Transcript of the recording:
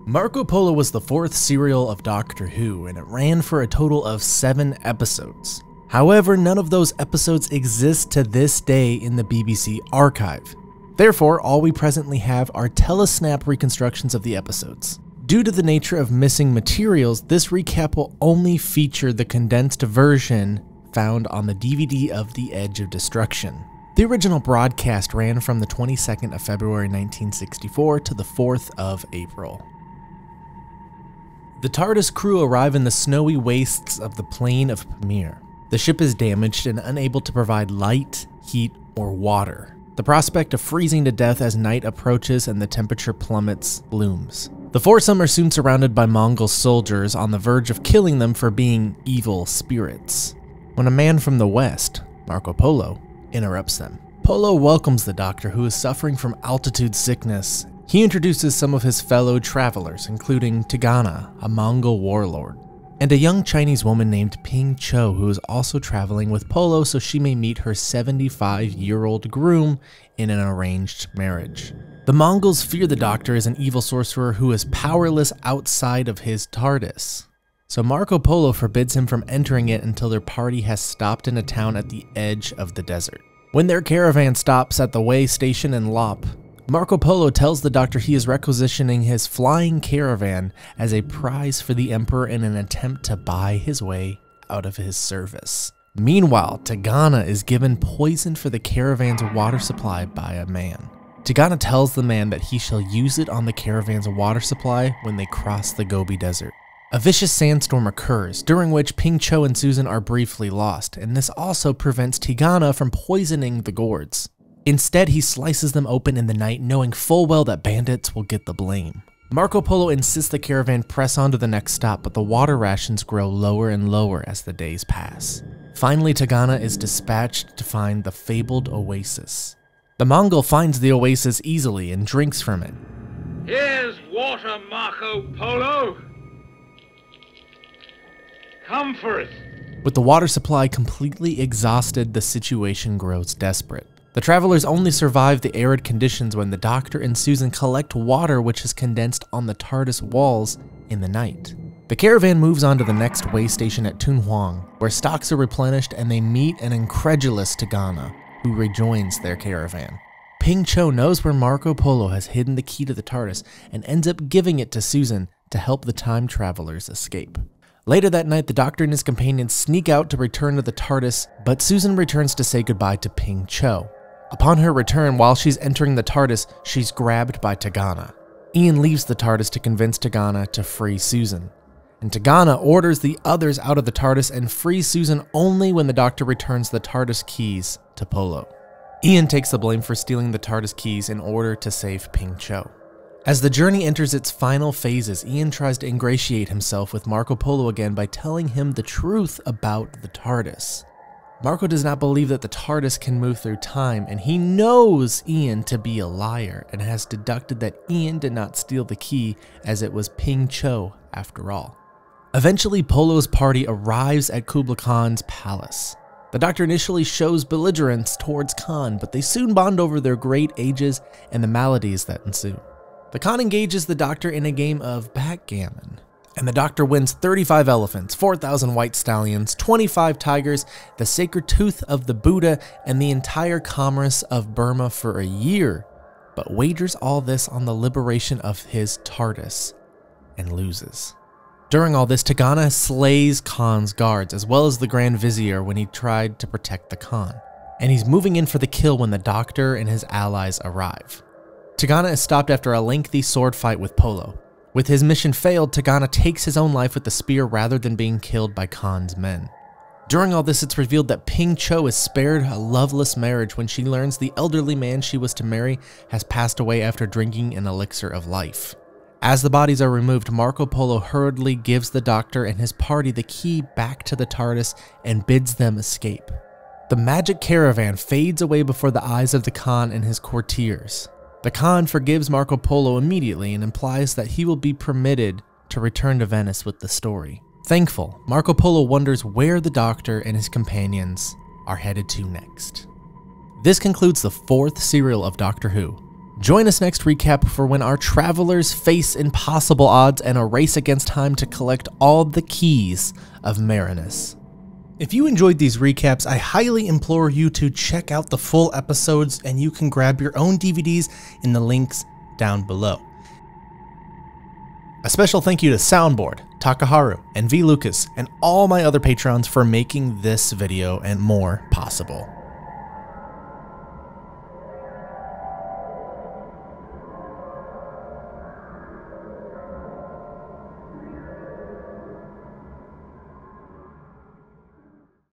Marco Polo was the fourth serial of Doctor Who, and it ran for a total of 7 episodes. However, none of those episodes exist to this day in the BBC archive. Therefore, all we presently have are telesnap reconstructions of the episodes. Due to the nature of missing materials, this recap will only feature the condensed version found on the DVD of The Edge of Destruction. The original broadcast ran from the 22nd of February 1964 to the 4th of April. The TARDIS crew arrive in the snowy wastes of the Plain of Pamir. The ship is damaged and unable to provide light, heat, or water. The prospect of freezing to death as night approaches and the temperature plummets looms. The foursome are soon surrounded by Mongol soldiers on the verge of killing them for being evil spirits, when a man from the west, Marco Polo, interrupts them. Polo welcomes the Doctor, who is suffering from altitude sickness. He introduces some of his fellow travelers, including Tigana, a Mongol warlord, and a young Chinese woman named Ping Cho, who is also traveling with Polo so she may meet her 75-year-old groom in an arranged marriage. The Mongols fear the Doctor as an evil sorcerer who is powerless outside of his TARDIS. So Marco Polo forbids him from entering it until their party has stopped in a town at the edge of the desert. When their caravan stops at the way station in Lop, Marco Polo tells the Doctor he is requisitioning his flying caravan as a prize for the Emperor in an attempt to buy his way out of his service. Meanwhile, Tigana is given poison for the caravan's water supply by a man. Tigana tells the man that he shall use it on the caravan's water supply when they cross the Gobi Desert. A vicious sandstorm occurs, during which Ping Cho and Susan are briefly lost, and this also prevents Tigana from poisoning the gourds. Instead, he slices them open in the night, knowing full well that bandits will get the blame. Marco Polo insists the caravan press on to the next stop, but the water rations grow lower and lower as the days pass. Finally, Tigana is dispatched to find the fabled oasis. The Mongol finds the oasis easily and drinks from it. Here's water, Marco Polo. Come for it. With the water supply completely exhausted, the situation grows desperate. The travelers only survive the arid conditions when the Doctor and Susan collect water which is condensed on the TARDIS walls in the night. The caravan moves on to the next way station at Tunhuang, where stocks are replenished and they meet an incredulous Tigana, who rejoins their caravan. Ping Cho knows where Marco Polo has hidden the key to the TARDIS and ends up giving it to Susan to help the time travelers escape. Later that night, the Doctor and his companions sneak out to return to the TARDIS, but Susan returns to say goodbye to Ping Cho. Upon her return, while she's entering the TARDIS, she's grabbed by Tigana. Ian leaves the TARDIS to convince Tigana to free Susan, and Tigana orders the others out of the TARDIS and frees Susan only when the Doctor returns the TARDIS keys to Polo. Ian takes the blame for stealing the TARDIS keys in order to save Ping Cho. As the journey enters its final phases, Ian tries to ingratiate himself with Marco Polo again by telling him the truth about the TARDIS. Marco does not believe that the TARDIS can move through time, and he knows Ian to be a liar and has deducted that Ian did not steal the key as it was Ping Cho after all. Eventually, Polo's party arrives at Kublai Khan's palace. The Doctor initially shows belligerence towards Khan, but they soon bond over their great ages and the maladies that ensue. The Khan engages the Doctor in a game of backgammon, and the Doctor wins 35 elephants, 4,000 white stallions, 25 tigers, the sacred tooth of the Buddha, and the entire commerce of Burma for a year, but wagers all this on the liberation of his TARDIS, and loses. During all this, Tigana slays Khan's guards, as well as the Grand Vizier when he tried to protect the Khan, and he's moving in for the kill when the Doctor and his allies arrive. Tigana is stopped after a lengthy sword fight with Polo. With his mission failed, Tigana takes his own life with the spear rather than being killed by Khan's men. During all this, it's revealed that Ping Cho is spared a loveless marriage when she learns the elderly man she was to marry has passed away after drinking an elixir of life. As the bodies are removed, Marco Polo hurriedly gives the Doctor and his party the key back to the TARDIS and bids them escape. The magic caravan fades away before the eyes of the Khan and his courtiers. The Khan forgives Marco Polo immediately and implies that he will be permitted to return to Venice with the story. Thankful, Marco Polo wonders where the Doctor and his companions are headed to next. This concludes the 4th serial of Doctor Who. Join us next recap for when our travelers face impossible odds and a race against time to collect all the keys of Marinus. If you enjoyed these recaps, I highly implore you to check out the full episodes, and you can grab your own DVDs in the links down below. A special thank you to Soundboard, Takaharu, and V Lucas, and all my other patrons for making this video and more possible.